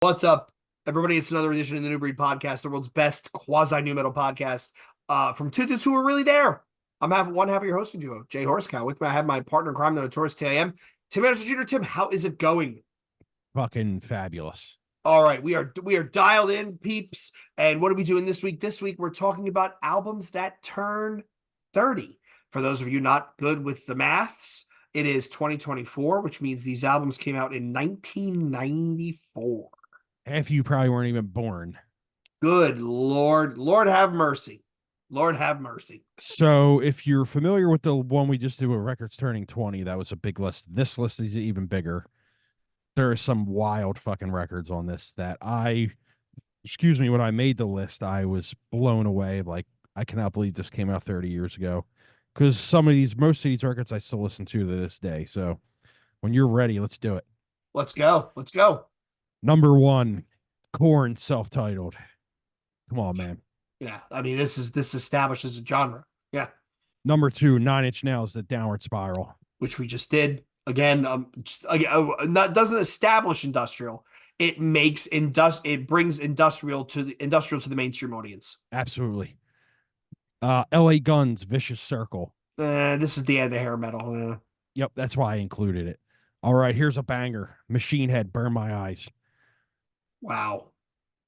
What's up, everybody? It's another edition of the New Breed Podcast, the world's best quasi new metal podcast. From two dudes who are really there. I'm having one half of your hosting duo, Jay Horsecow. With me, I have my partner in crime, the notorious TIM, Tim Anderson Jr. Tim, how is it going? Fucking fabulous. All right, we are dialed in, peeps. And what are we doing this week? This week we're talking about albums that turn 30. For those of you not good with the maths, it is 2024, which means these albums came out in 1994. Half of you probably weren't even born. Good Lord. Lord have mercy. Lord have mercy. So if you're familiar with the one we just did with records turning 20, that was a big list. This list is even bigger. There are some wild fucking records on this that when I made the list, I was blown away. Like, I cannot believe this came out 30 years ago. Because most of these records I still listen to this day. So when you're ready, let's do it. Let's go. Let's go. Number one, Korn, self-titled. Come on, man. Yeah. I mean, this establishes a genre. Yeah. Number two, Nine Inch Nails, The Downward Spiral. Which we just did. Again, doesn't establish industrial. It brings industrial to the mainstream audience. Absolutely. LA Guns, Vicious Circle. This is the end of hair metal. Yep, that's why I included it. All right, here's a banger. Machine Head, Burn My Eyes. Wow.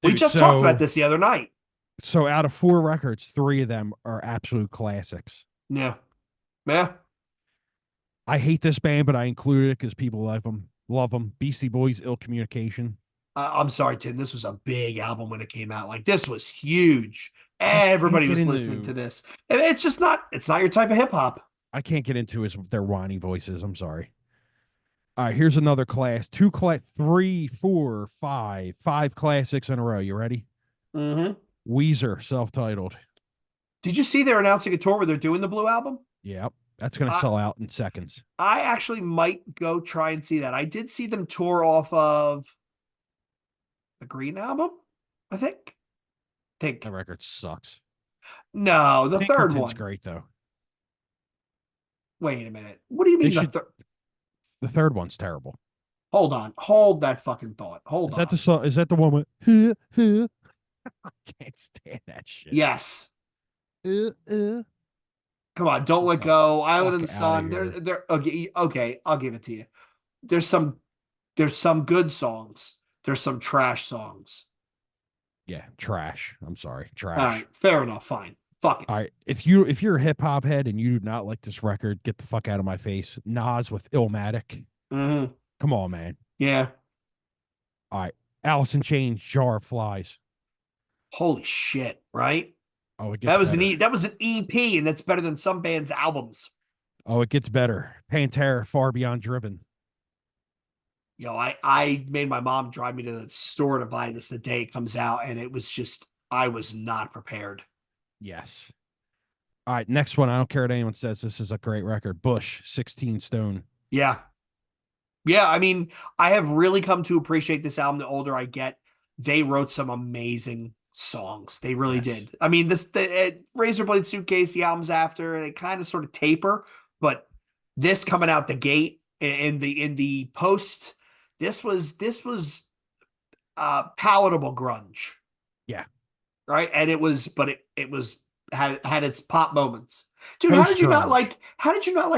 Dude, we just talked about this the other night. So out of 4 records, 3 of them are absolute classics. Yeah. Yeah. I hate this band, but I included it because people love them. Beastie Boys, Ill Communication. I'm sorry, Tim. This was a big album when it came out. Like, this was huge. Everybody was listening to this. And it's not your type of hip hop. I can't get into their whiny voices. I'm sorry. All right, here's another class. 3, 4, 5. 5 classics in a row. You ready? Mm-hmm. Weezer, self-titled. Did you see they're announcing a tour where they're doing the Blue album? Yep. That's going to sell out in seconds. I actually might go try and see that. I did see them tour off of the Green album, I think. That record sucks. No, the third one's great, though. Wait a minute. What do you mean the third one's terrible? Hold on. Hold that fucking thought. Hold on. Is that the one with I can't stand that shit. Yes. Come on, Don't Let Go, Island in the Sun. They're okay, I'll give it to you. There's some good songs. There's some trash songs. Yeah, trash. I'm sorry, trash. All right, fair enough. Fine. Fuck it. All right, if you're a hip hop head and you do not like this record, get the fuck out of my face. Nas with Illmatic. Mm-hmm. Come on, man. Yeah. All right, Alice in Chains, Jar of Flies. Holy shit! Right? Oh, that was an EP, and that's better than some bands' albums. Oh, it gets better. Pantera, Far Beyond Driven. Yo, I made my mom drive me to the store to buy this the day it comes out, and it was just I was not prepared. Yes. All right, next one. I don't care what anyone says. This is a great record. Bush, 16 Stone. Yeah. Yeah, I mean, I have really come to appreciate this album the older I get. They wrote some amazing songs. They really did. I mean, Razorblade Suitcase, the albums after, they kind of sort of taper, but this coming out the gate in the post, this was palatable grunge. Yeah. Right? And it was had its pop moments. Dude, how did you not like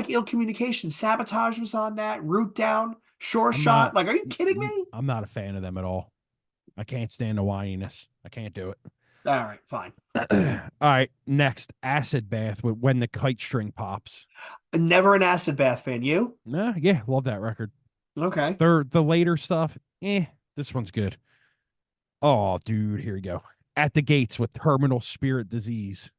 Ill Communication? Sabotage was on that, Root Down, Sure Shot. Like, are you kidding me? I'm not a fan of them at all. I can't stand the whininess. I can't do it. All right, fine. All right, next, Acid Bath with When the Kite String Pops. Never an Acid Bath fan. You? Yeah, love that record. Okay. The later stuff, this one's good. Oh, dude, here we go. At the Gates with Terminal Spirit Disease.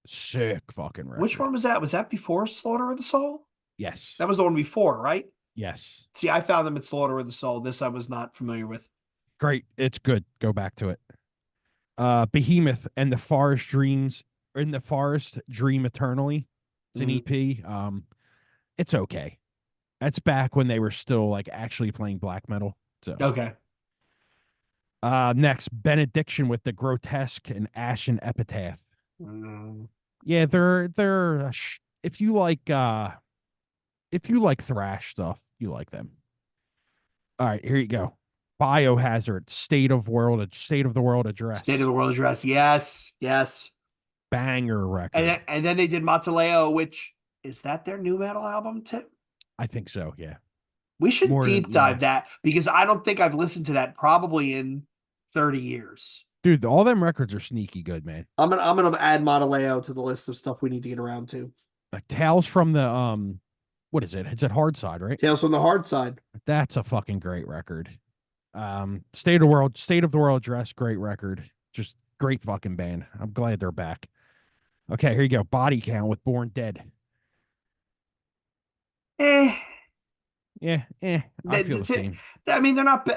Sick fucking record. Which one was that? Was that before Slaughter of the Soul? Yes. That was the one before, right? Yes. See, I found them at Slaughter of the Soul. This I was not familiar with. Great. It's good. Go back to it. Behemoth and the Forest Dreams, or In the Forest Dream Eternally. It's an EP. It's okay. That's back when they were still like actually playing black metal. So okay. Next, Benediction with the Grotesque and Ashen Epitaph. Yeah, they're if you like thrash stuff, you like them. All right, here you go. Biohazard, State of the World State of Address, the World Address. Yes, yes. banger record. And then they did Mataleo, which is that their new metal album too? I think so. Yeah, We should more than deep dive that because I don't think I've listened to that probably in 30 years. dude. All them records are sneaky good, man. I'm gonna add Mataleo to the list of stuff we need to get around to. Like Tales from the what is it? It's at Hard Side, right? Tales from the Hard Side. That's a fucking great record. State of the World Address, great record. Just great fucking band. I'm glad they're back. Okay, here you go. Body Count with Born Dead. Eh, Yeah, I feel the same. I mean, they're not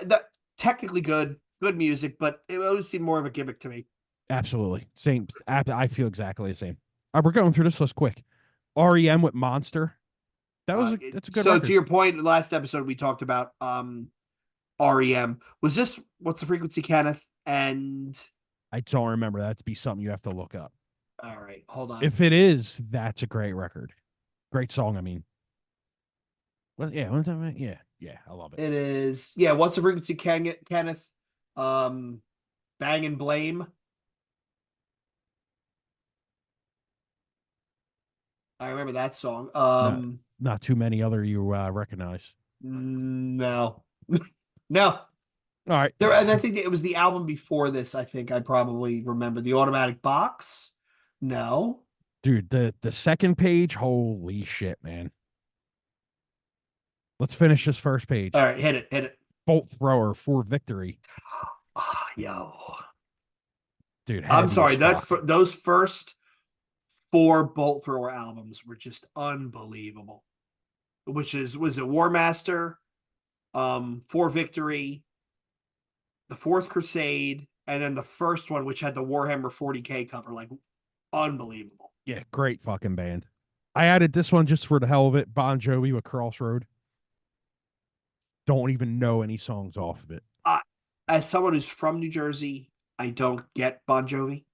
technically good music, but it always seemed more of a gimmick to me. Absolutely. Same. I feel exactly the same. All right, we're going through this list quick. REM with Monster. That's a good So record. to your point, last episode we talked about REM. Was this What's the Frequency, Kenneth? And I don't remember. That'd be something you have to look up. all right, hold on. If it is, that's a great record. Great song, I mean. Well, yeah, yeah, I love it. It is, yeah, What's the Frequency, Kenneth? Bang and Blame. I remember that song. Not too many other you recognize. No. No. All right. And I think it was the album before this, I think I probably remember. The Automatic Box. No. Dude, the second page, holy shit, man. Let's finish this first page. All right, hit it. Bolt Thrower for Victory. Oh, yo. Dude, I'm sorry. Those first 4 Bolt Thrower albums were just unbelievable. Was it War Master, For Victory, The Fourth Crusade, and then the first one, which had the Warhammer 40K cover, like unbelievable. Yeah, great fucking band. I added this one just for the hell of it. Bon Jovi with Crossroad. Don't even know any songs off of it. As someone who's from New Jersey, I don't get Bon Jovi.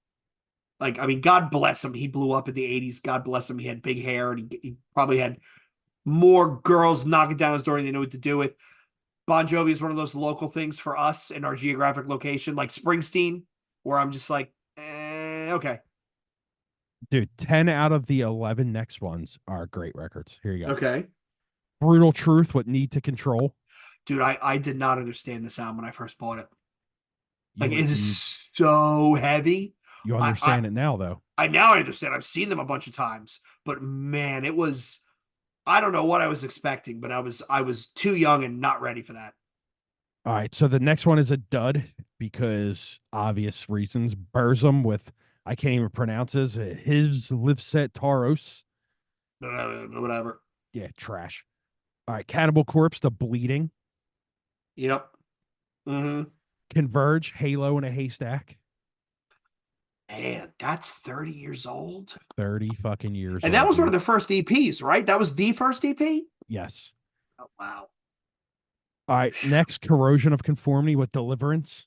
Like, I mean, God bless him. He blew up in the 80s. God bless him. He had big hair and he probably had more girls knocking down his door than they knew what to do with. Bon Jovi is one of those local things for us in our geographic location, like Springsteen, where I'm just like, okay. Dude, 10 out of the 11 next ones are great records. Here you go. Okay. Brutal Truth with Need to Control. Dude, I did not understand this album when I first bought it. Like, You- it is so heavy. You understand it now, though. I now understand. I've seen them a bunch of times, but man, it was, I don't know what I was expecting, but I was too young and not ready for that. All right, so the next one is a dud because obvious reasons. Burzum with I can't even pronounce his Livset Taros. Whatever. Yeah, trash. All right, Cannibal Corpse, The Bleeding. Yep. Mm-hmm. Converge, Halo in a Haystack. Man, that's 30 years old. 30 fucking years. And that was one of the first EPs, right? That was the first EP? Yes. Oh, wow. All right, next, Corrosion of Conformity with Deliverance.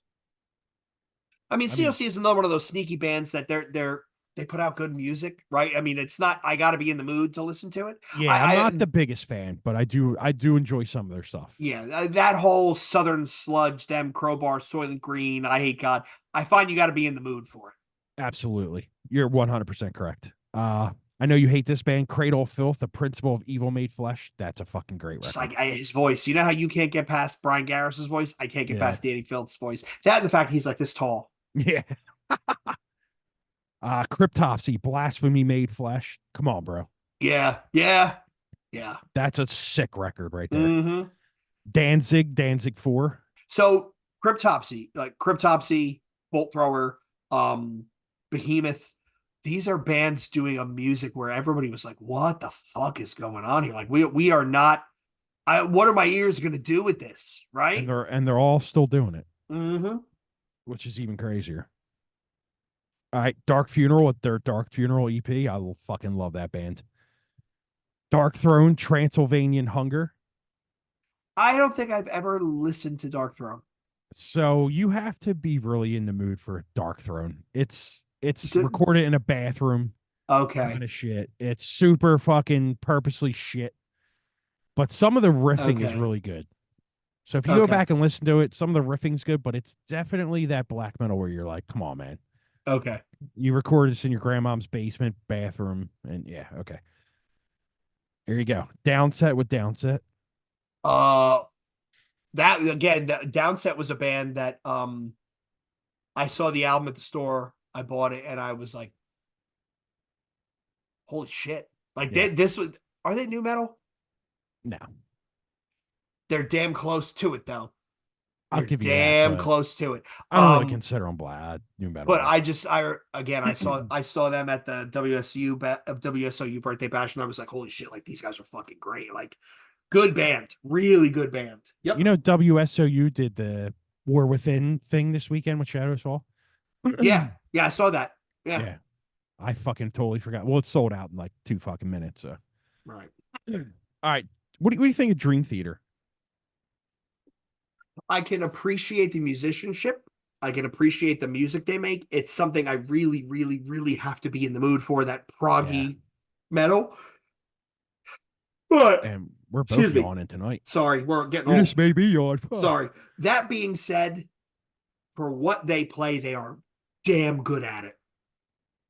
I mean, COC is another one of those sneaky bands that they put out good music, right? I mean, it's not, I got to be in the mood to listen to it. Yeah, I'm not the biggest fan, but I do enjoy some of their stuff. Yeah, that whole Southern Sludge, them Crowbar, Soylent Green, I Hate God. I find you got to be in the mood for it. Absolutely. You're 100% correct. I know you hate this band, Cradle of Filth, The Principle of Evil Made Flesh. That's a fucking great record. Just like his voice. You know how you can't get past Brian Garris's voice? I can't get past Danny Filth's voice. That and the fact he's like this tall. Yeah. Cryptopsy, Blasphemy Made Flesh. Come on, bro. Yeah. That's a sick record right there. Mm-hmm. Danzig 4. So Cryptopsy, Bolt Thrower, Behemoth, these are bands doing a music where everybody was like, what the fuck is going on here? Like we are not, what are my ears going to do with this? Right. And they're all still doing it. Mm-hmm. Which is even crazier. All right, Dark Funeral with their Dark Funeral EP. I will fucking love that band. Dark Throne, Transylvanian Hunger. I don't think I've ever listened to Dark Throne. So you have to be really in the mood for Dark Throne. It's recorded in a bathroom. Okay. Kind of shit. It's super fucking purposely shit. But some of the riffing is really good. So if you go Okay. back and listen to it, some of the riffing's good, but it's definitely that black metal where you're like, come on, man. Okay. You record this in your grandmom's basement, bathroom, and yeah, okay. Here you go. Downset with Downset. Uh, that again, Downset was a band that I saw the album at the store. I bought it and I was like, holy shit. Like Yeah. this was are they new metal? No, They're damn close to it though. I'll They're give you that, damn but close to it. I don't really consider them black new metal But though. I again I saw them at the WSOU birthday bash and I was like, holy shit, like these guys are fucking great. Like good band. Really good band. You Yep. know, WSOU did the War Within thing this weekend with Shadows Fall. Yeah. Yeah, I saw that. Yeah. Yeah, I fucking totally forgot. Well, it sold out in like 2 fucking minutes. So, Right. all right, what do you think of Dream Theater? I can appreciate the musicianship. I can appreciate the music they make. It's something I really, really, really have to be in the mood for, that Yeah, proggy metal. But and we're both excuse me. yawning tonight. Sorry, we're getting You just old. made me yawn. Sorry. That being said, for what they play, they are damn good at it.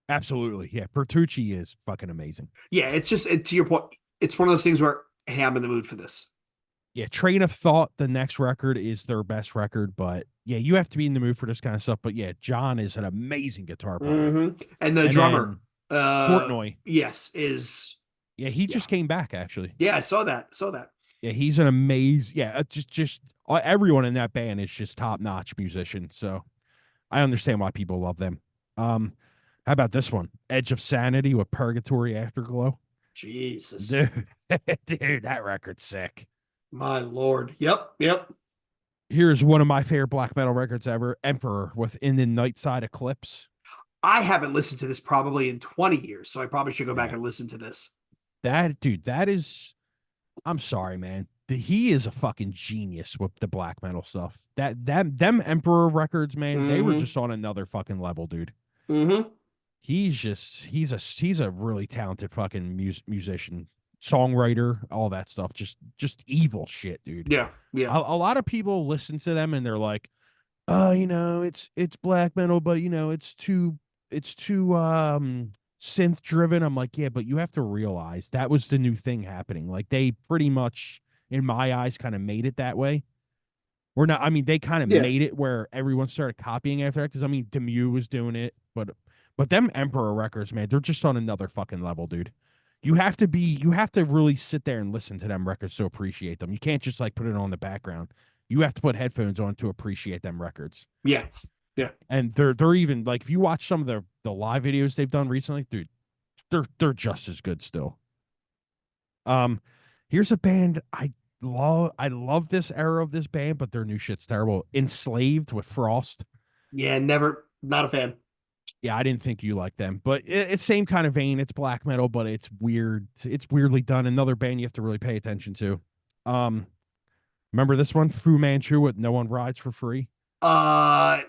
Absolutely, yeah. Bertucci is fucking amazing. Yeah, it's just to your point, it's one of those things where, hey, I'm in the mood for this. Yeah, Train of Thought, the next record is their best record, but yeah, you have to be in the mood for this kind of stuff. But yeah, John is an amazing guitar player. And the And drummer, then Portnoy, yes, is yeah, he yeah. just came back actually. Yeah, I saw that. Saw that. Yeah, he's an amazing. Yeah, just everyone in that band is just top notch musician. So I understand why people love them. How about this one? Edge of Sanity with Purgatory Afterglow. Jesus. Dude, dude, that record's sick. My Lord. Yep. Yep. Here's one of my favorite black metal records ever, Emperor with In the Nightside Eclipse. I haven't listened to this probably in 20 years, so I probably should go back Yeah. and listen to this. That dude, that is I'm sorry, man. He is a fucking genius with the black metal stuff. Them Emperor records, man, they were just on another fucking level, dude. Mm-hmm. He's a really talented fucking musician, songwriter, all that stuff. Just evil shit, dude. Yeah. Yeah. A lot of people listen to them and they're like, it's black metal, but it's too synth driven. I'm like, yeah, but you have to realize that was the new thing happening. Like they pretty much, in my eyes, kind of made it that way. We're not. I mean, they kind of Yeah. made it where everyone started copying after that. Because I mean, Demu was doing it, but them Emperor records, man, they're just on another fucking level, dude. You have to really sit there and listen to them records to appreciate them. You can't just like put it on the background. You have to put headphones on to appreciate them records. Yeah. Yeah. And they're even like if you watch some of the live videos they've done recently, dude, they're just as good still. Here's a band I love this era of this band, but their new shit's terrible. Enslaved with Frost. Yeah. Never. Not a fan. Yeah, I didn't think you liked them, but it's same kind of vein. It's black metal, but it's weird. It's weirdly done. Another band you have to really pay attention to. Remember this one, Fu Manchu with No One Rides for Free. That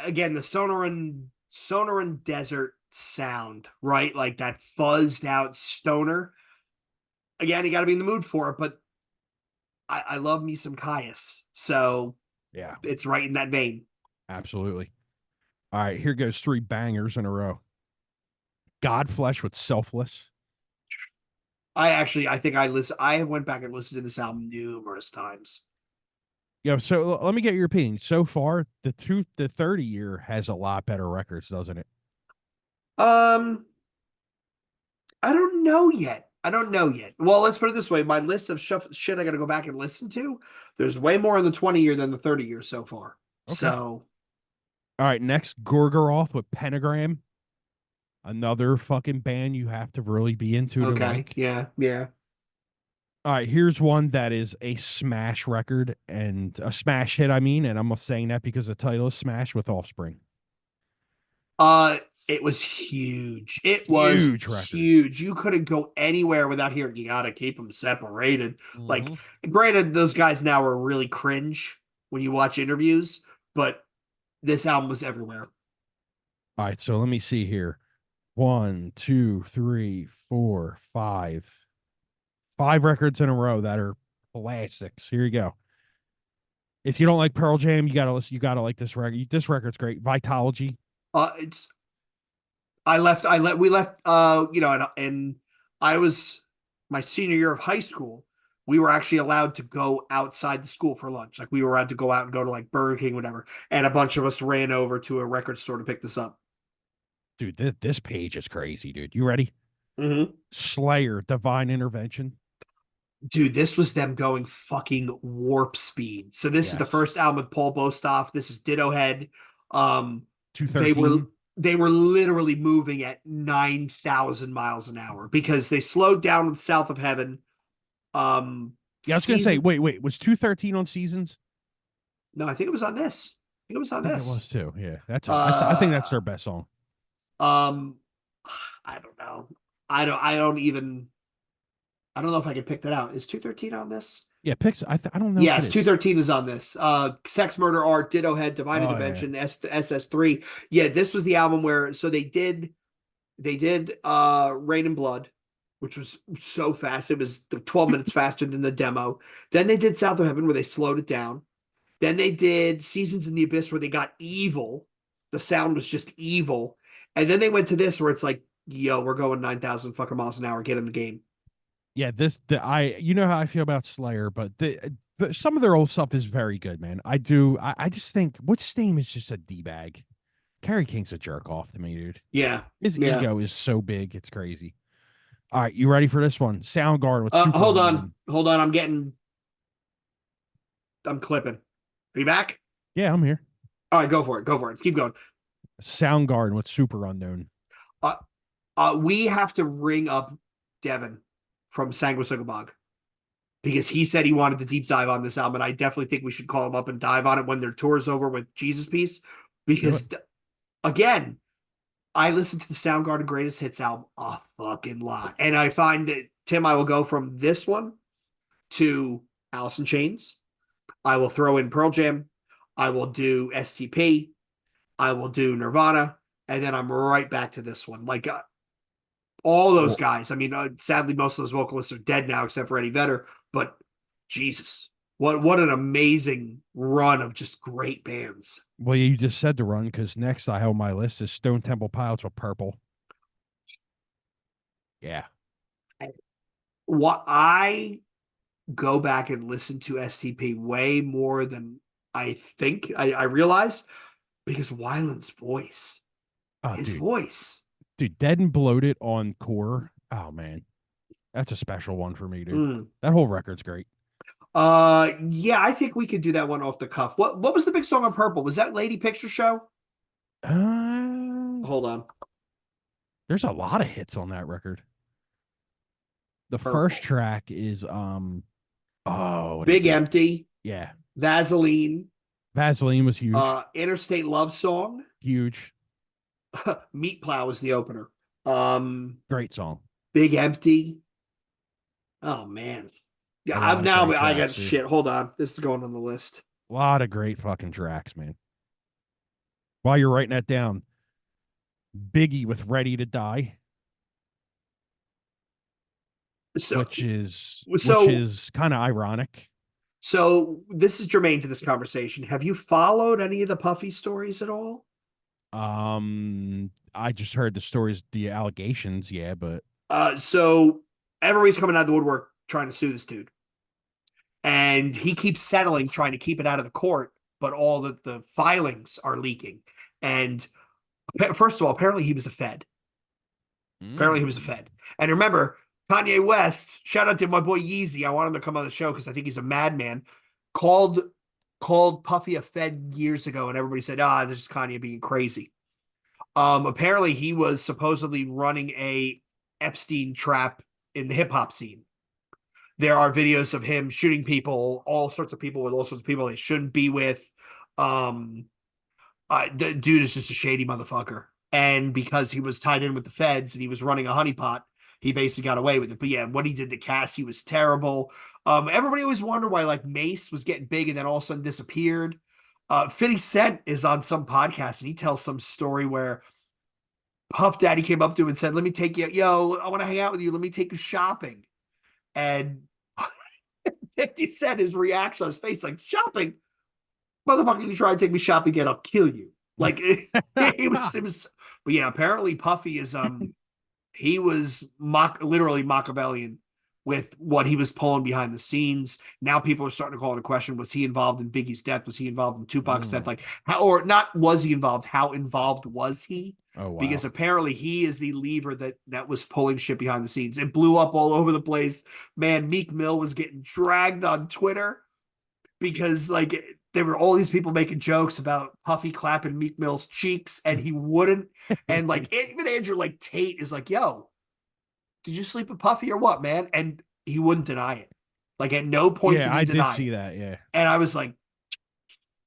again, the Sonoran Desert sound, right? Like that fuzzed out stoner. Again, you got to be in the mood for it, but I love me some Caius, so Yeah, it's right in that vein. absolutely. All right, here goes 3 bangers in a row. Godflesh with Selfless. I think I went back and listened to this album numerous times. Yeah, so let me get your opinion. So far, the 30 year has a lot better records, doesn't it? Um, I don't know yet. I don't know yet. Well, let's put it this way: my list of shit I got to go back and listen to. There's way more in the 20 year than the 30 years so far. Okay. So, all right, next Gorgoroth with Pentagram. Another fucking band you have to really be into to like. Yeah, yeah. All right, here's one that is a smash record and a smash hit, I mean, and I'm saying that because the title is Smash with Offspring. It was huge. It was Huge record. huge. You couldn't go anywhere without hearing. You got to keep them separated. Like, Mhm. granted, those guys now are really cringe when you watch interviews, but this album was everywhere. All right, so let me see here. 1, 2, 3, 4, 5. 5 records in a row that are classics. Here you go. If you don't like Pearl Jam, you gotta listen. You gotta like this record. This record's great. Vitology. It's we left and I was my senior year of high school. We were actually allowed to go outside the school for lunch. Like we were allowed to go out and go to like Burger King, whatever. And a bunch of us ran over to a record store to pick this up. Dude, this page is crazy, dude. You ready? Mm-hmm. Slayer, Divine Intervention. Dude, this was them going fucking warp speed. So this is the Yes. first album with Paul Bostoff. This is Ditto Head. They were 213. they were literally moving at 9,000 miles an hour because they slowed down with South of Heaven. Yeah, I was gonna say, Season. wait, was 213 on Seasons? No, I think it was on this. I think it was I on think it this. was too. Yeah, I think that's their best song. Um, I don't know. I don't know if I can pick that out. Is 213 on this? Yeah, picks. I don't know if it Yes, is. 213 is on this. Sex, Murder, Art, Ditto Head, Divine Oh yeah, Intervention, SS3. Yeah, this was the album where so they did Rain and Blood, which was so fast. It was 12 minutes faster than the demo. Then they did South of Heaven where they slowed it down. Then they did Seasons in the Abyss where they got evil. The sound was just evil. And then they went to this where it's like, yo, we're going 9,000 fucking miles an hour. Get in the game. yeah. You know how I feel about Slayer, but some of their old stuff is very good, man. I do. I just think what's his name is just a d bag. Kerry King's a jerk off to me, dude. Yeah. His Yeah. ego is so big, it's crazy. All right, you ready for this one? Soundgarden with Super Hold on. Unknown. Hold on. I'm clipping. Are you back? Yeah, I'm here. All right, go for it. Go for it. Keep going. Soundgarden with Super Unknown. Uh, we have to ring up Devin from Sanguisugabog because he said he wanted to deep dive on this album. And I definitely think we should call him up and dive on it when their tour's over with Jesus Piece. Because, again, I listened to the Soundgarden Greatest Hits album a fucking lot. And I find that, Tim, I will go from this one to Alice in Chains. I will throw in Pearl Jam. I will do STP. I will do Nirvana. And then I'm right back to this one. Like, all those guys. I mean, sadly, most of those vocalists are dead now, except for Eddie Vedder. But Jesus, what an amazing run of just great bands. Well, you just said to run because next I have on my list is Stone Temple Pilots with Purple. Yeah. What I go back and listen to STP way more than I think I realize because Weiland's voice, Oh, his dude. voice. Dude, Dead and Bloated on Core. Oh, man. That's a special one for me, dude. Mm. That whole record's great. Yeah, I think we could do that one off the cuff. What was the big song on Purple? Was that Lady Picture Show? Hold on. There's a lot of hits on that record. The Purple. first track is Big Empty. Yeah. Vaseline. Vaseline was huge. Interstate Love Song. Huge. Meat Plow was the opener. Great song. Big Empty. Oh man. Yeah, I got shit. Hold on. This is going on the list. A lot of great fucking tracks, man. While you're writing that down, Biggie with Ready to Die. Which is kind of ironic. So this is germane to this conversation. Have you followed any of the Puffy stories at all? I just heard the stories, the allegations, yeah, but so everybody's coming out of the woodwork trying to sue this dude. And he keeps settling, trying to keep it out of the court, but all the filings are leaking. And first of all, apparently he was a Fed. Apparently he was a Fed. And remember, Kanye West, shout out to my boy Yeezy. I want him to come on the show because I think he's a madman. Called Puffy a Fed years ago, and everybody said, this is Kanye being crazy. Apparently he was supposedly running a Epstein trap in the hip hop scene. There are videos of him shooting people, all sorts of people with all sorts of people they shouldn't be with. The dude is just a shady motherfucker. And because he was tied in with the feds and he was running a honeypot, he basically got away with it. But yeah, what he did to Cassie was terrible. Everybody always wondered why like Mace was getting big and then all of a sudden disappeared. 50 Cent is on some podcast and he tells some story where Puff Daddy came up to him and said, let me take you, I want to hang out with you. Let me take you shopping. And 50 Cent, his reaction on his face, like, shopping? Motherfucker, you try to take me shopping again, I'll kill you. Like, it was, but yeah, apparently Puffy is, he was literally Machiavellian with what he was pulling behind the scenes. Now people are starting to call it a question: was he involved in Biggie's death? Was he involved in Tupac's death? Like how, or not? Was he involved? How involved was he? Oh wow. Because apparently he is the lever that was pulling shit behind the scenes. It blew up all over the place. Man, Meek Mill was getting dragged on Twitter because like there were all these people making jokes about Puffy clapping Meek Mill's cheeks and he wouldn't. And like even Andrew like Tate is like, yo, did you sleep with Puffy or what, man? And he wouldn't deny it. Like at no point did he I deny did see it. that. Yeah. And I was like,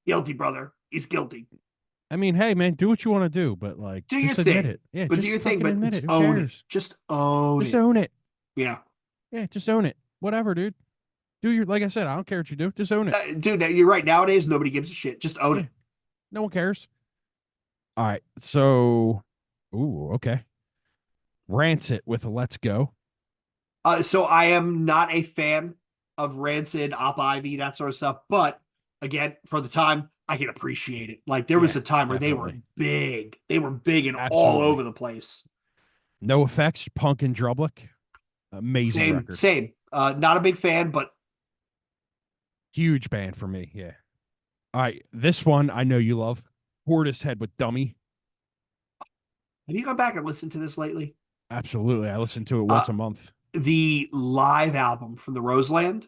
guilty, brother. He's guilty. I mean, hey man, do what you want to do, but like, Do your just admit thing. it. Yeah, But just do your thing. fucking But admit it. Who own cares? it. Just own Just it. own it. Yeah. Yeah, just own it. Whatever, dude. Do your like I said. I don't care what you do. Just own it. Dude, you're right. Nowadays, nobody gives a shit. Just own it. No one cares. All right. So, ooh, okay. Rancid with Let's Go. So I am not a fan of Rancid, Op Ivy, that sort of stuff. But again, for the time, I can appreciate it. Like there was a time where definitely. they were big. They were big and all Absolutely. over the place. No Effects, Punk and Drublick. Amazing Same, record. same. Not a big fan, but Huge band for me. Yeah. All right. This one I know you love. Portishead with Dummy. have you gone back and listened to this lately? Absolutely. I listen to it once a month. The live album from the Roseland,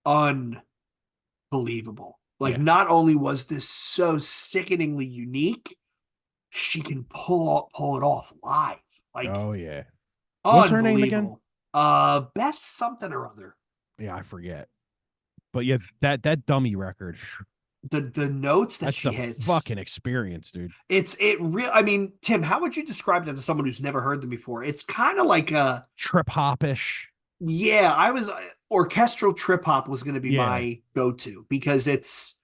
unbelievable. Like, not only was this so sickeningly unique, she can pull it off live. Like, Oh yeah. what's her name again? Beth something or other. Yeah, I forget. But yeah, that Dummy record. The notes that That's she a hits, fucking experience, dude. I mean, Tim, how would you describe that to someone who's never heard them before? It's kind of like a Trip hopish. yeah. I was orchestral trip hop was going to be my go-to because it's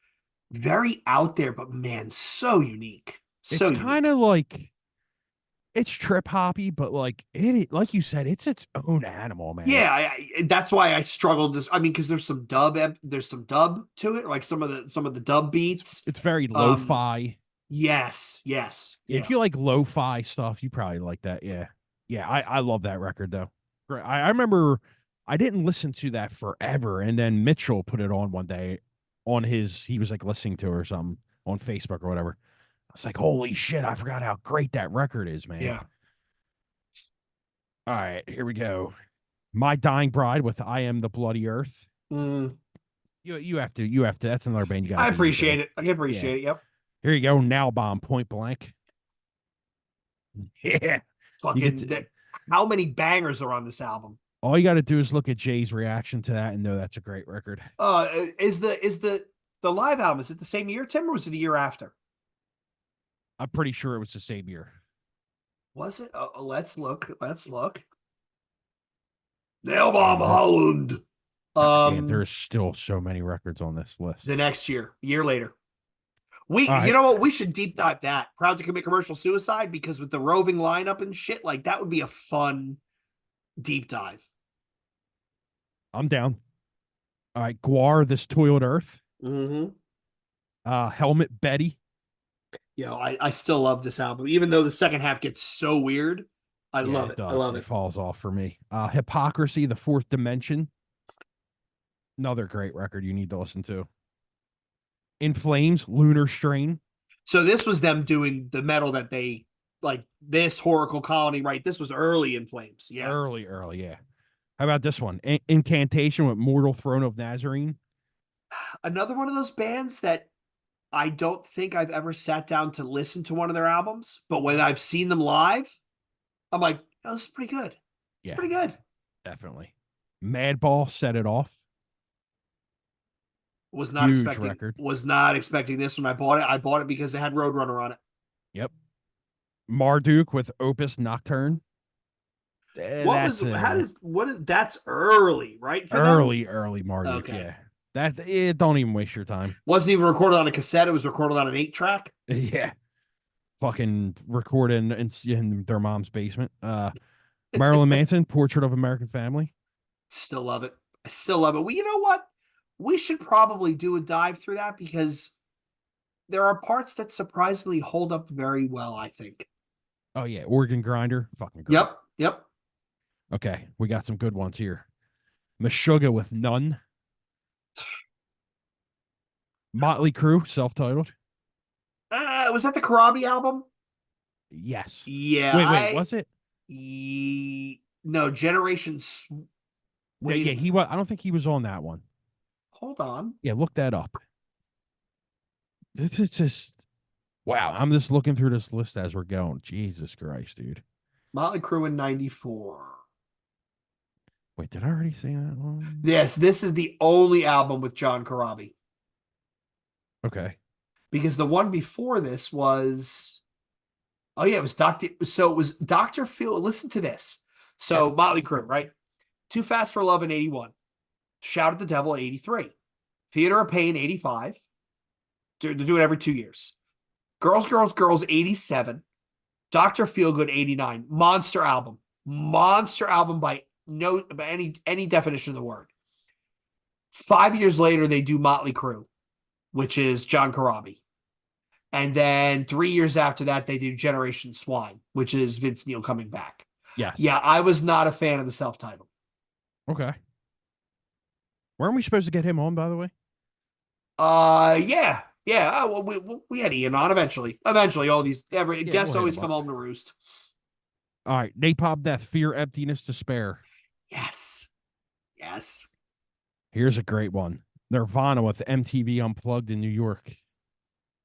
very out there, but man, so unique. So It's kind of like it's trip hoppy, but like like you said, it's its own animal, man. yeah. That's why I struggled. I mean, because there's some dub to it, like some of the dub beats. It's very lo-fi. Yes. If you like lo-fi stuff, you probably like that. Yeah. I love that record though. I remember I didn't listen to that forever, and then Mitchell put it on one day on he was like listening to it or something on Facebook or whatever. I was like, holy shit, I forgot how great that record is, man. Yeah. All right, here we go. My Dying Bride with I Am the Bloody Earth. Mm. You have to. That's another band you got. I appreciate it. I can appreciate it. Yep. Here you go. Now Bomb Point Blank. Yeah. Fucking how many bangers are on this album? All you got to do is look at Jay's reaction to that and know that's a great record. Is the live album, is it the same year, Tim, or was it a year after? I'm pretty sure it was the same year. Was it? Let's look. Nail Bomb Holland. Damn, there's still so many records on this list. The next year, a year later. You right. know what? We should deep dive that. Proud to Commit Commercial Suicide, because with the roving lineup and shit, like that would be a fun deep dive. I'm down. All right, Guar, This Toiled Earth. Mm-hmm. Helmet Betty. I still love this album, even though the second half gets so weird. I love it. I love it. It falls off for me. Hypocrisy, The Fourth Dimension. Another great record you need to listen to. In Flames, Lunar Strain. So this was them doing the metal that they like. This Horacle Colony, right? This was early In Flames. Yeah, early. Yeah. How about this one? Incantation with Mortal Throne of Nazarene. Another one of those bands that I don't think I've ever sat down to listen to one of their albums, but when I've seen them live, I'm like, oh, this is pretty good. It's pretty good. Definitely. Madball, Set It Off. Was not expecting this when I bought it. I bought it because it had Roadrunner on it. Yep. Marduk with Opus Nocturne. That's early, right? Early Marduk, okay. Yeah. Don't even waste your time. Wasn't even recorded on a cassette, it was recorded on an 8-track. Yeah. Fucking recording in their mom's basement. Marilyn Manson, Portrait of American Family. Still love it. I still love it. Well, you know what? We should probably do a dive through that because there are parts that surprisingly hold up very well, I think. Oh yeah, Organ Grinder, fucking great. Yep. Yep. Okay, we got some good ones here. Meshuggah with None. Motley Crue, self-titled. Was that the Karabi album? Yes. Yeah, Wait, was it? no, Generations. Yeah, Wait, yeah, he was. I don't think he was on that one. hold on. Yeah, look that up. This is just wow. I'm just looking through this list as we're going. Jesus Christ, dude. Motley Crue in 94. Wait, did I already say that one? Yes, this is the only album with John Karabi Okay. because the one before this was, oh yeah, it was Dr. So it was Dr. Phil. Listen to this. Yep. So Motley Crue, right? Too Fast for Love in 81. Shout at the Devil 83. Theater of Pain 85. They do it every 2 years. Girls, Girls, Girls 87. Dr. Feelgood 89. Monster album. Monster album by any definition of the word. 5 years later, they do Motley Crue, which is John Corabi. And then 3 years after that, they do Generation Swine, which is Vince Neil coming back. Yes. Yeah, I was not a fan of the self-titled. Okay. Weren't we supposed to get him on, by the way? Yeah. Yeah. Well, we had Ian on eventually. Eventually, all these guests we'll always hit him come up. home to roost. All right. Napalm Death, Fear, Emptiness, Despair. Yes. Yes. Here's a great one. Nirvana with MTV Unplugged in New York.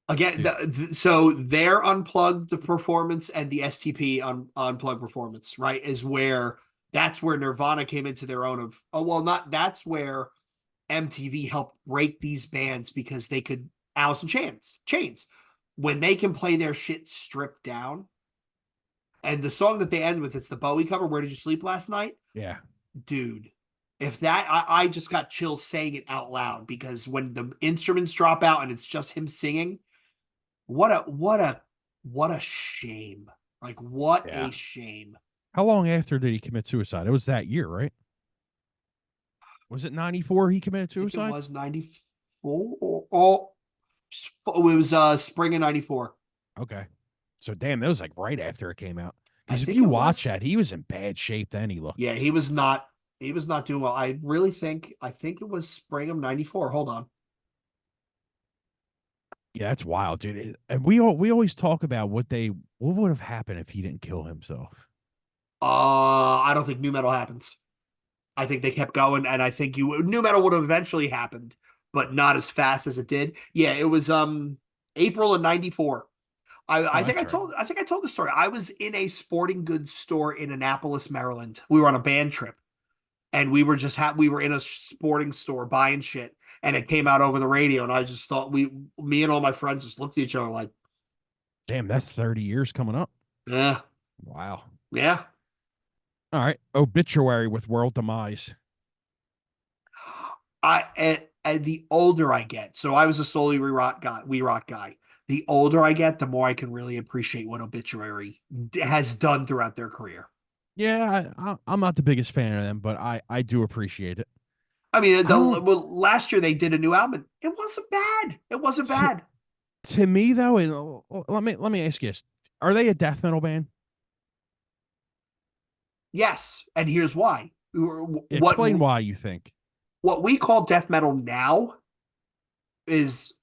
Again, so their unplugged performance and the STP unplugged performance, right, is where that's where Nirvana came into their own of. Oh well, not that's where MTV helped break these bands because they could Alice in Chains when they can play their shit stripped down. And the song that they end with, it's the Bowie cover. Where did you sleep last night? Yeah. Dude, if that I just got chills saying it out loud because when the instruments drop out and it's just him singing, what a shame. Like what a shame. How long after did he commit suicide? It was that year, right? Was it 94 he committed suicide? It was 94. Oh, it was spring of 94. Okay. So damn, that was like right after it came out. Because if think you it watch was. that, he was in bad shape then he looked. Yeah, he was not doing well. I think it was spring of 94. Hold on. Yeah, that's wild, dude. And we always talk about what would have happened if he didn't kill himself. I don't think new metal happens. I think they kept going, and I think new metal would have eventually happened, but not as fast as it did. Yeah, it was April of 94. I think I told the story. I was in a sporting goods store in Annapolis, Maryland. We were on a band trip, and we were we were in a sporting store buying shit, and it came out over the radio, and I just thought me and all my friends just looked at each other like, damn, that's 30 years coming up. yeah, Wow. yeah. All right. Obituary with World Demise. And the older I get, so I was a solely We Rock guy. The older I get, the more I can really appreciate what Obituary has done throughout their career. Yeah, I'm not the biggest fan of them, but I do appreciate it. I mean, last year they did a new album. It wasn't bad. It wasn't bad. To me, though, and let me ask you this: are they a death metal band? Yes, and here's why. Explain why you think. What we call death metal now is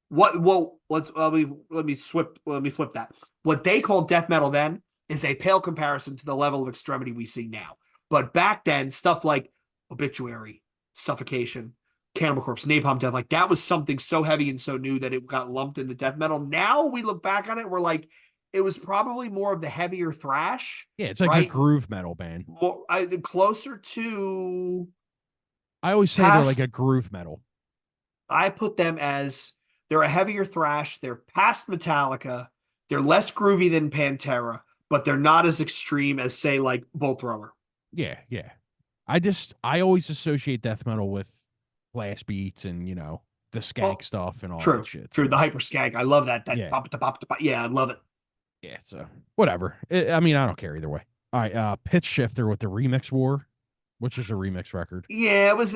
what. Well, let me flip that. What they called death metal then is a pale comparison to the level of extremity we see now. But back then, stuff like Obituary, Suffocation, Cannibal Corpse, Napalm Death, like that was something so heavy and so new that it got lumped into death metal. Now we look back on it, we're like, it was probably more of the heavier thrash. Yeah, it's like right? a groove metal band. More closer to. I always say they're like a groove metal. I put them as they're a heavier thrash. They're past Metallica. They're less groovy than Pantera, but they're not as extreme as, say, like Bolt Thrower. Yeah, yeah. I always associate death metal with blast beats and, the skank stuff and all that shit. True, the hyper skank. I love that. Yeah. Pop. Yeah, I love it. Yeah, so whatever. I don't care either way. All right, Pitch Shifter with the Remix War. which is a remix record. Yeah, it was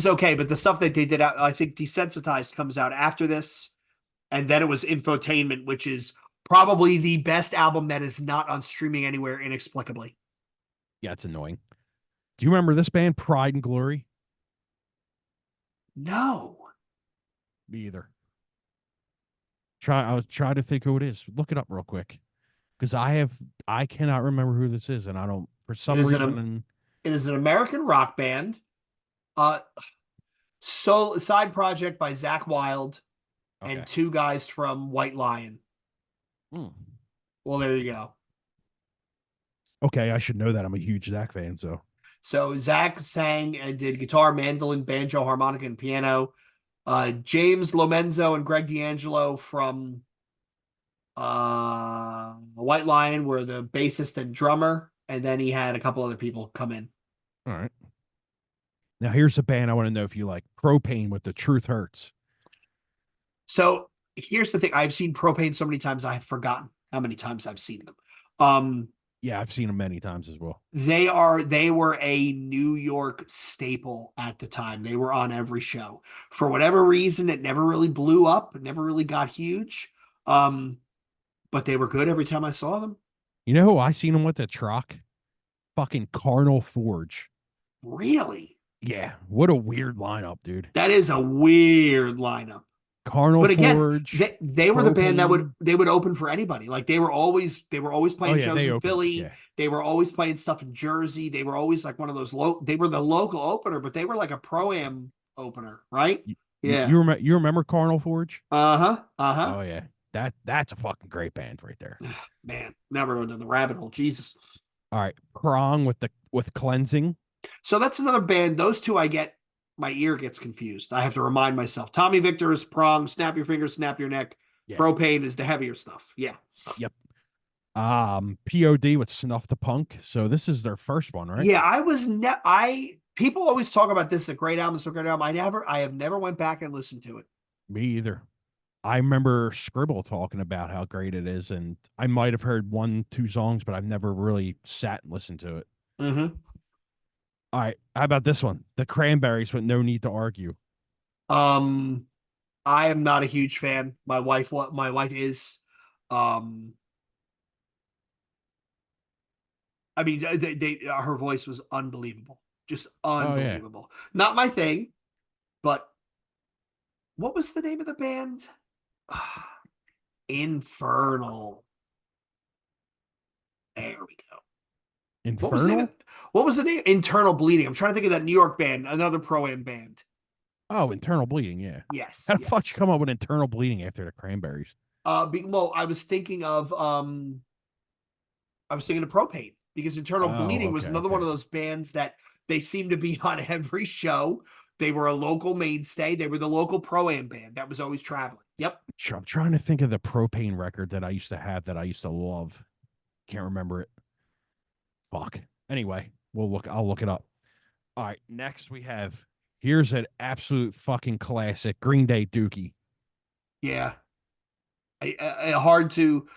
okay, but the stuff that they did out, I think Desensitized comes out after this, and then it was Infotainment, which is probably the best album that is not on streaming anywhere inexplicably. Yeah, it's annoying. Do you remember this band, Pride and Glory? No. Me either. I was trying to think who it is. Look it up real quick. Because I cannot remember who this is, and I don't for It some is reason. an it is an American rock band. Uh side project by Zach Wild and Okay. two guys from White Lion. Mm. Well, there you go. Okay, I should know that. I'm a huge Zach fan, so So Zach sang and did guitar, mandolin, banjo, harmonica, and piano. James Lomenzo and Greg D'Angelo from White Lion were the bassist and drummer, and then he had a couple other people come in. all right. Now here's a band I want to know if you like. Propane with The Truth Hurts. So here's the thing: I've seen Propane so many times I've forgotten how many times I've seen them. Yeah, I've seen them many times as well. They were a New York staple at the time. They were on every show. For whatever reason, it never really blew up. It never really got huge. But they were good every time I saw them. You know who I seen them with at Truck? Fucking Carnal Forge. Really? Yeah, what a weird lineup, dude. That is a weird lineup. Carnal But again, Forge. they were the band that Propane. would open for anybody. Like they were always playing shows they in opened. Philly. Yeah. They were always playing stuff in Jersey. They were always like one of those they were the local opener, but they were like a pro-am opener, right? Yeah. You remember Carnal Forge? Uh-huh. Uh-huh. Oh yeah. That's a fucking great band right there. Man, now we're going down the rabbit hole. Jesus. All right. Prong with Cleansing. So that's another band. Those two I get my ear gets confused. I have to remind myself. Tommy Victor is Prong, Snap Your Fingers, Snap Your Neck. Yeah. Propane is the heavier stuff. Yeah. Yep. POD with Snuff the Punk. So this is their first one, right? Yeah, people always talk about this, a great album, it's a great album. I have never went back and listened to it. Me either. I remember Scribble talking about how great it is, and I might have heard 1-2 songs, but I've never really sat and listened to it. Mm-hmm. All right, how about this one? The Cranberries with No Need to Argue. I am not a huge fan. My wife is. I mean, her voice was unbelievable, just Oh yeah, unbelievable. Not my thing, but what was the name of the band? Infernal. There we go. What was the name? Infernal. What was the name? Internal Bleeding. I'm trying to think of that New York band, another pro-am band. Oh, Internal Bleeding. Yeah. Yes. How the Yes. fuck you come up with Internal Bleeding after the Cranberries? Well, I was thinking of Propane because Internal Oh, Bleeding was another one of those bands that they seemed to be on every show. They were a local mainstay. They were the local pro-am band that was always traveling. Yep. I'm trying to think of the Propane record that I used to have that I used to love. Can't remember it. Fuck. Anyway, I'll look it up. All right. Next we have here's an absolute fucking classic, Green Day Dookie. Yeah. Hard to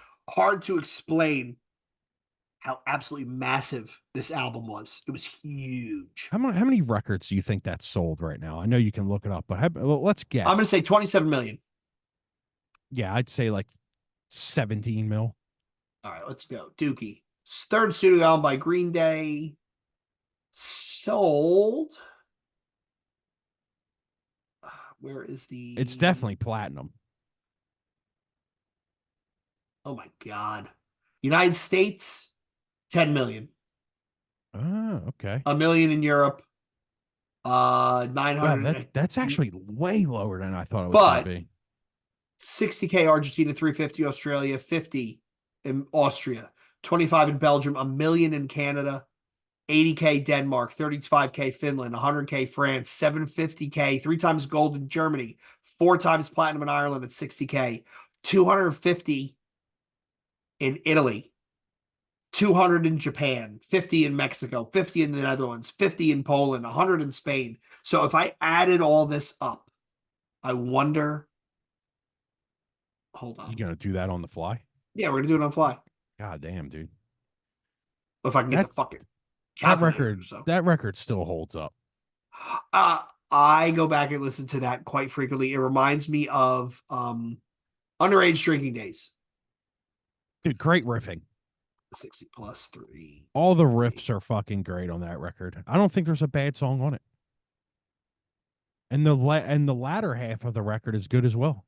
explain how absolutely massive this album was. It was huge. How many records do you think that's sold right now? I know you can look it up, but let's guess. I'm going to say 27 million. Yeah, I'd say like 17 mil. All right, let's go. Dookie. Third studio album by Green Day. Sold. Where is the... It's definitely platinum. Oh my God. United States, 10 million. Oh, okay. A million in Europe. 900. Wow, that's actually way lower than I thought it was But going to be. 60K Argentina, 350 Australia, 50 in Austria, 25 in Belgium, a million in Canada, 80K Denmark, 35K Finland, 100K France, 750K, 3 times gold in Germany, 4 times platinum in Ireland at 60K, 250 in Italy, 200 in Japan, 50 in Mexico, 50 in the Netherlands, 50 in Poland, 100 in Spain. So if I added all this up, I wonder. Hold on. You going to do that on the fly? Yeah, we're going to do it on fly. God damn, dude. If I can get the fucking Calculator. So, That record still holds up. uh, I go back and listen to that quite frequently. It reminds me of underage drinking days. Dude, great riffing. 60 plus 3. All the riffs are fucking great on that record. I don't think there's a bad song on it. And the latter half of the record is good as well.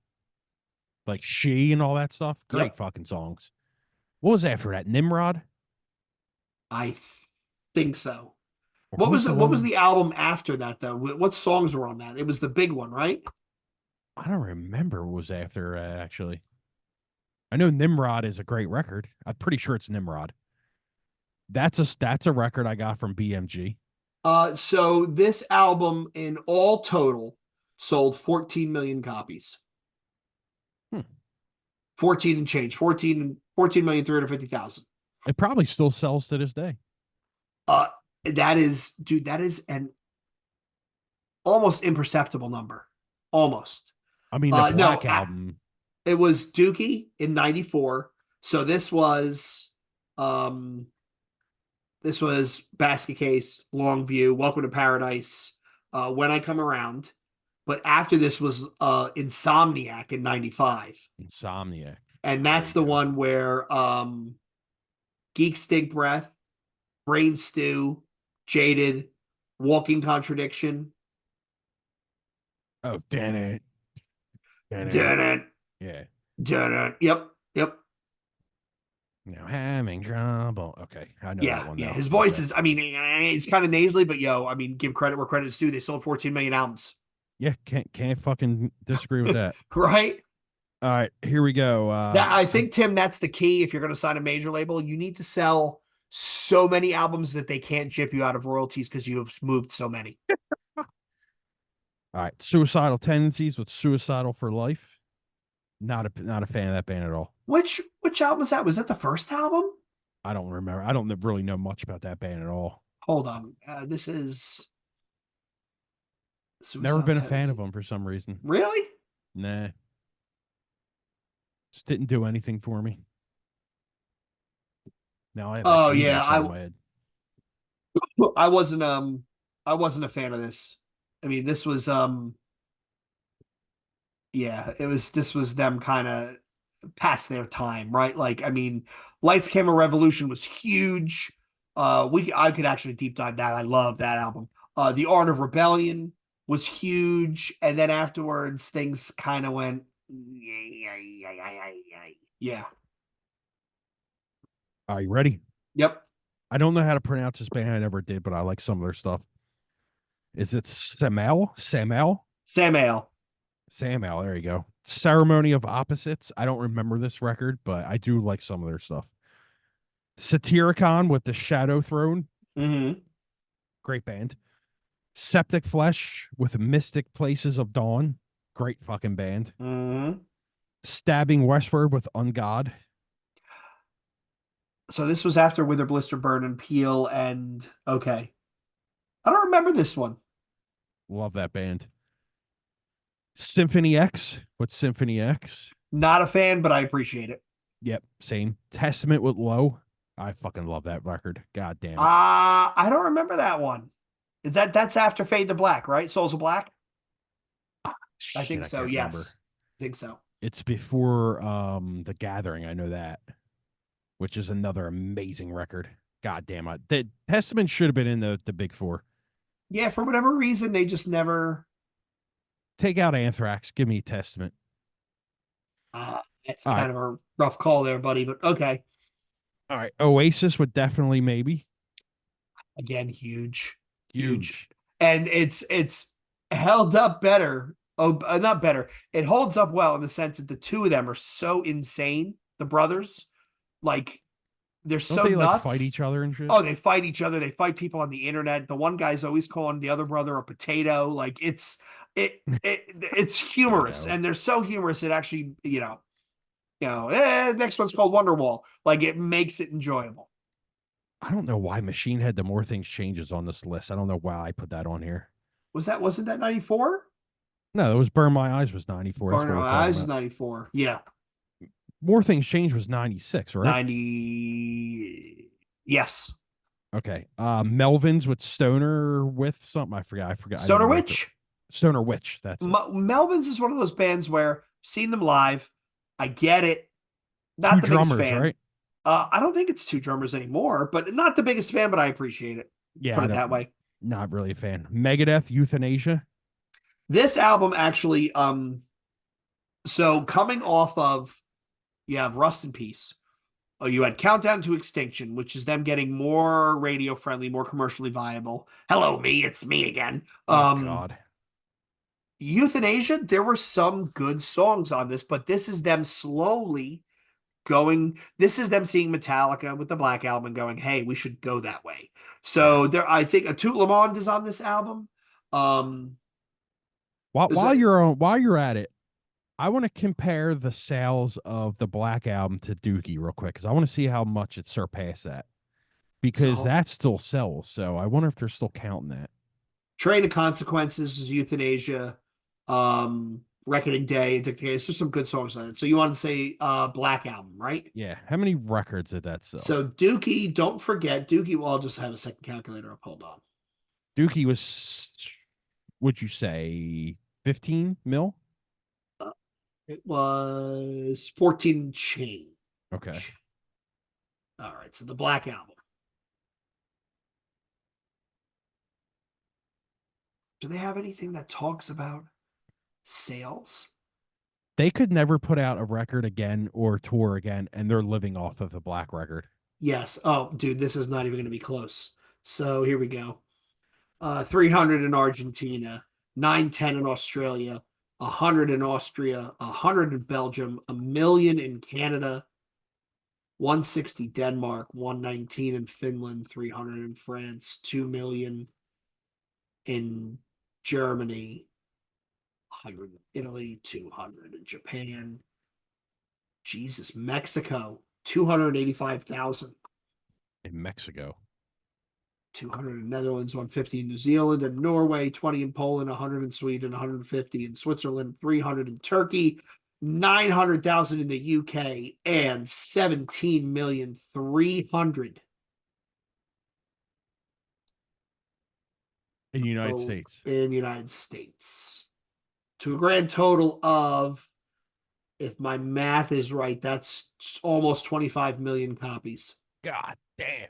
Like She and all that stuff. Great Yep. fucking songs. What was after that? Nimrod? I think so. Or What was who's it? What was one- the album after that though? What songs were on that? It was the big one, right? I don't remember what was after actually. I know Nimrod is a great record. I'm pretty sure it's Nimrod. That's a record I got from BMG. So this album in all total sold 14 million copies. Hmm. 14 and change. 14,350,000. It probably still sells to this day. That is, dude, that is an almost imperceptible number. Almost. I mean, the No, Black album. It was Dookie in 94. So this was Basket Case, Longview, Welcome to Paradise, When I Come Around. But after this was Insomniac in 95. Insomnia. And that's the one where Geek Stink Breath, Brain Stew, Jaded, Walking Contradiction. Oh, damn it. Dun it. Yeah. Dun it. Yep. Now having trouble. Okay. I know that one. Yeah. Though. His voice Okay. is, I mean, it's kind of nasally, but give credit where credit's due. They sold 14 million albums. Yeah, can't fucking disagree with that. Right? All right, here we go. I think, Tim, that's the key. If you're going to sign a major label, you need to sell so many albums that they can't chip you out of royalties because you have moved so many. All right, Suicidal Tendencies with Suicidal for Life. Not a fan of that band at all. Which album was that? Was that the first album? I don't remember. I don't really know much about that band at all. Hold on. This is Never been a fan of them for some reason. Really? Nah. Just didn't do anything for me. Now I have Oh, like yeah, I I wasn't a fan of this. I mean, this was this was them kind of past their time, right? Like, I mean, Lights Camera Revolution was huge. I could actually deep dive that. I love that album. The Art of Rebellion was huge, and then afterwards things kind of went yeah. Are you ready? Yep. I don't know how to pronounce this band. I never did, but I like some of their stuff. Is it Samael? Samael. Samael, there you go. Ceremony of Opposites. I don't remember this record, but I do like some of their stuff. Satyricon with the Shadow Throne. Mm-hmm. Great band. Septic Flesh with Mystic Places of Dawn. Great fucking band. Mm-hmm. Stabbing Westward with Ungod. So this was after Wither, Blister, Burn, and Peel, and okay. I don't remember this one. Love that band. Symphony X with Symphony X. Not a fan, but I appreciate it. Yep, same. Testament with Low. I fucking love that record. God damn it. I don't remember that one. That's after Fade to Black, right? Souls of Black? I think so, yes. Remember. I think so. It's before The Gathering, I know that. Which is another amazing record. God damn it. The Testament should have been in the big four. Yeah, for whatever reason, they just never. Take out Anthrax. Give me Testament. That's kind of a rough call there, buddy, but okay. All right. Oasis would definitely maybe. Again, huge. Huge. And it's held up better. Oh, not better. It holds up well in the sense that the two of them are so insane, the brothers. Like, they're Don't so they nuts. like fight each other and shit? Oh, they fight each other. They fight people on the internet. The one guy's always calling the other brother a potato. Like, it's humorous, and they're so humorous it actually, next one's called Wonderwall. Like, it makes it enjoyable. I don't know why Machine Head The More Things Changes on this list. I don't know why I put that on here. Wasn't that 94? No, it was Burn My Eyes was 94. Burn My Eyes is 94. Yeah. More Things Change was 96, right? 90. Yes. Okay. Melvins with Stoner with something. I forgot. I Stoner didn't write the Witch. Stoner Witch. That's it. Melvins is one of those bands where seen them live. I get it. Two Not the biggest drummers, fan. right? I don't think it's two drummers anymore, but not the biggest fan, but I appreciate it. Yeah, Put I it don't. that way. Not really a fan. Megadeth, Euthanasia. This album actually, so coming off of, you have Rust in Peace. Oh, you had Countdown to Extinction, which is them getting more radio friendly, more commercially viable. Hello, me, it's me again. Oh God. Euthanasia, there were some good songs on this, but this is them slowly going. This is them seeing Metallica with the Black Album and going, "Hey, we should go that way." Yeah. So there, I think a Tout Le Monde is on this album. Um, While there's while a, you're on, while you're at it, I want to compare the sales of the Black Album to Dookie real quick because I want to see how much it surpassed that because so that still sells. So I wonder if they're still counting that. Train of Consequences is Euthanasia. Reckoning Day, Addicted Case. There's some good songs on it. So you want to say Black Album, right? Yeah. How many records did that sell? So Dookie, don't forget Dookie. Well, I'll just have a second calculator up. Hold on. Dookie was, would you say, 15 mil? It was 14 change. Okay. All right. So the Black Album. Do they have anything that talks about sales? They could never put out a record again or tour again, and they're living off of the Black record. Yes. Oh, dude, this is not even going to be close. So here we go. 300 in Argentina, 910 in Australia, 100 in Austria, 100 in Belgium, a million in Canada, 160 Denmark, 119 in Finland, 300 in France, 2 million in Germany, 100 in Italy, 200 in Japan. Jesus, Mexico, 285,000. In Mexico. 200 in Netherlands, 150 in New Zealand and Norway, 20 in Poland, 100 in Sweden, 150 in Switzerland, 300 in Turkey, 900,000 in the UK, and 17,300,000 In the United States. in the United States. To a grand total of, if my math is right, that's almost 25 million copies. God damn.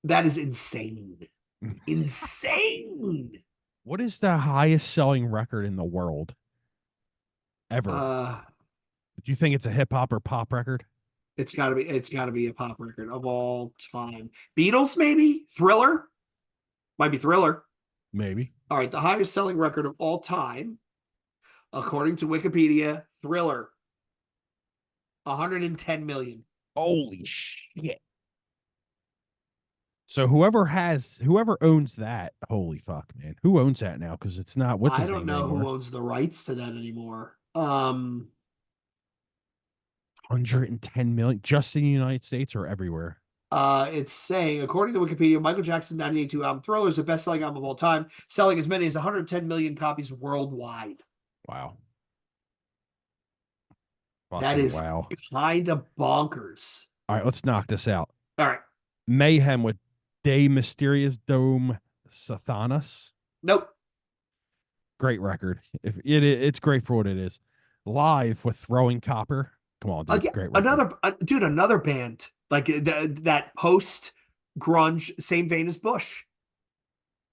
That is insane. Insane. What is the highest selling record in the world ever? Do you think it's a hip hop or pop record? It's gotta be a pop record of all time. Beatles, maybe? Thriller? Might be Thriller. Maybe. All right, the highest selling record of all time, according to Wikipedia, Thriller. 110 million. Holy shit. So whoever owns that, holy fuck, man. Who owns that now? Because it's not what's I his don't name know anymore. who owns the rights to that anymore. 110 million just in the United States or everywhere? It's saying, according to Wikipedia, Michael Jackson's 1982 album Thriller is the best selling album of all time, selling as many as 110 million copies worldwide. Wow. That Fucking is wow. kind of bonkers. All right, let's knock this out. All right. Mayhem with De Mysterious Dome Sathanas. Nope. Great record. It's great for what it is. Live with Throwing Copper. Come on, dude. Again, Great record. another band like that post grunge, same vein as Bush,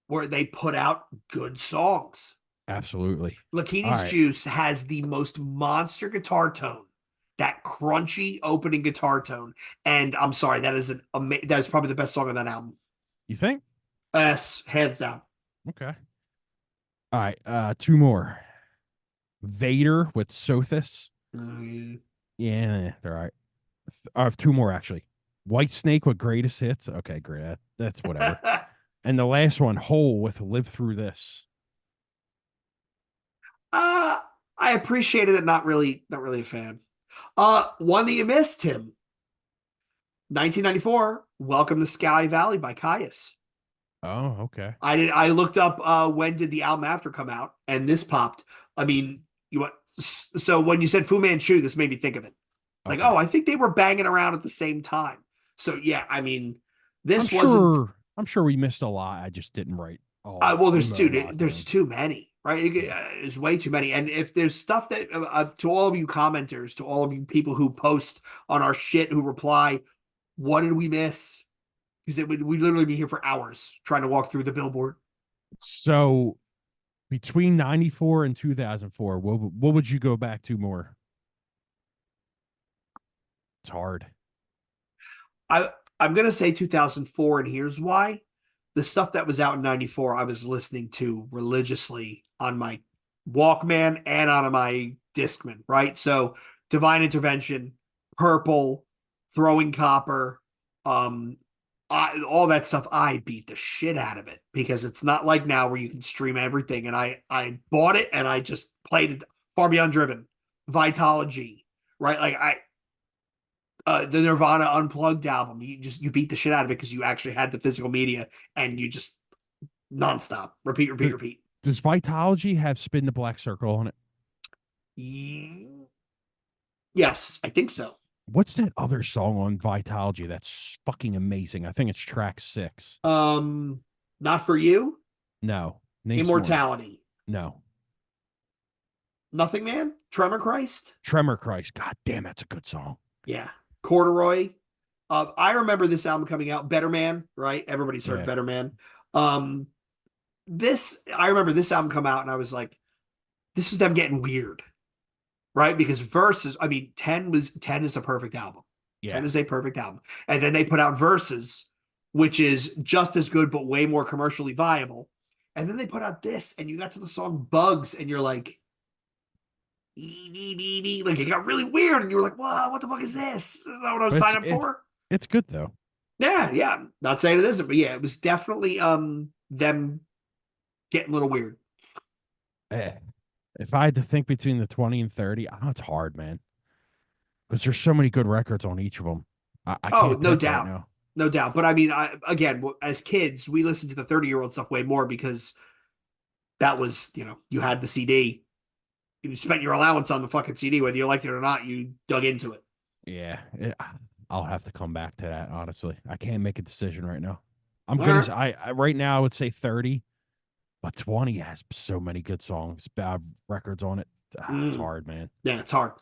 where they put out good songs. Absolutely. Lakini's right. Juice has the most monster guitar tone, that crunchy opening guitar tone, and I'm sorry, that is that is probably the best song on that album. You think? Yes, hands down. Okay. All right. Two more. Vader with Sothis. Yeah, all right. I have two more actually. White Snake with Greatest Hits. Okay, great. That's whatever. And the last one, Hole with Live Through This. I appreciated it. Not really a fan. One that you missed, Tim. 1994, Welcome to Sky Valley by Caius. Oh, okay. I looked up when did the album After come out, and this popped. I mean, so when you said Fu Manchu, this made me think of it. Like, Okay. oh, I think they were banging around at the same time. So yeah, I mean, I'm this wasn't. sure. I'm sure we missed a lot. I just didn't write all Well, emo rock there's down. too many, right? Yeah. There's way too many. And if there's stuff that to all of you commenters, to all of you people who post on our shit, who reply, what did we miss? Because it would we literally be here for hours trying to walk through the billboard. So between 94 and 2004, what would you go back to more? It's hard. I I'm gonna say 2004, and here's why. The stuff that was out in 94, I was listening to religiously on my Walkman and on my Discman, right? So Divine Intervention, Purple, Throwing Copper, um, all that stuff, I beat the shit out of it because it's not like now where you can stream everything. And I bought it and I just played it. Far Beyond Driven, Vitology, right? Like the Nirvana Unplugged album. You beat the shit out of it because you actually had the physical media and you just nonstop repeat, repeat, Th- repeat. Does Vitology have Spin the Black Circle on it? Yes, I think so. What's that other song on Vitology that's fucking amazing? I think it's track 6. Um, Not for You, No, name some more. Immortality, No, Nothing Man, Tremor Christ. Tremor Christ. God damn, that's a good song. Yeah, Corduroy. I remember this album coming out, Better Man, right? Everybody's heard Yeah. Better Man. Um, this I remember this album come out, and I was like, this is them getting weird, right? Because Verses, I mean, 10 is a perfect album. Yeah. 10 is a perfect album. And then they put out Verses, which is just as good, but way more commercially viable. And then they put out this, and you got to the song Bugs, and you're like, like it got really weird, and you were like, "Wow, what the fuck is this? Is that what I was But signing up for?" it's good though. Yeah, yeah. Not saying it isn't, but yeah, it was definitely them getting a little weird. Eh. If I had to think between the 20 and 30, I know it's hard, man. Because there's so many good records on each of them. I Oh, can't no pick right doubt, now. no doubt. But I mean, again, as kids, we listened to the 30-year-old stuff way more because that was, you had the CD. You spent your allowance on the fucking CD, whether you liked it or not. You dug into it. Yeah, I'll have to come back to that. Honestly, I can't make a decision right now. I'm All gonna. right. I right now I would say 30, but 20 has so many good songs, bad records on it. It's Mm, hard, man. yeah, it's hard.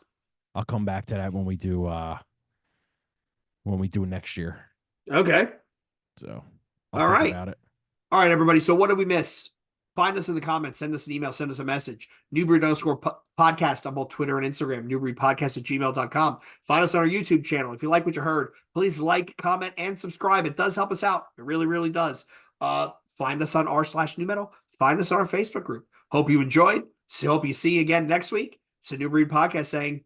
I'll come back to that when we do next year. Okay. So I'll All think right. about it. All right, everybody. So what did we miss? Find us in the comments. Send us an email. Send us a message. Newbreed_podcast on both Twitter and Instagram. Newbreedpodcast@gmail.com. Find us on our YouTube channel. If you like what you heard, please like, comment, and subscribe. It does help us out. It really, really does. Find us on r/new metal. Find us on our Facebook group. Hope you enjoyed. So hope you see you again next week. It's a New Breed Podcast saying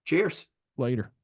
cheers. Later.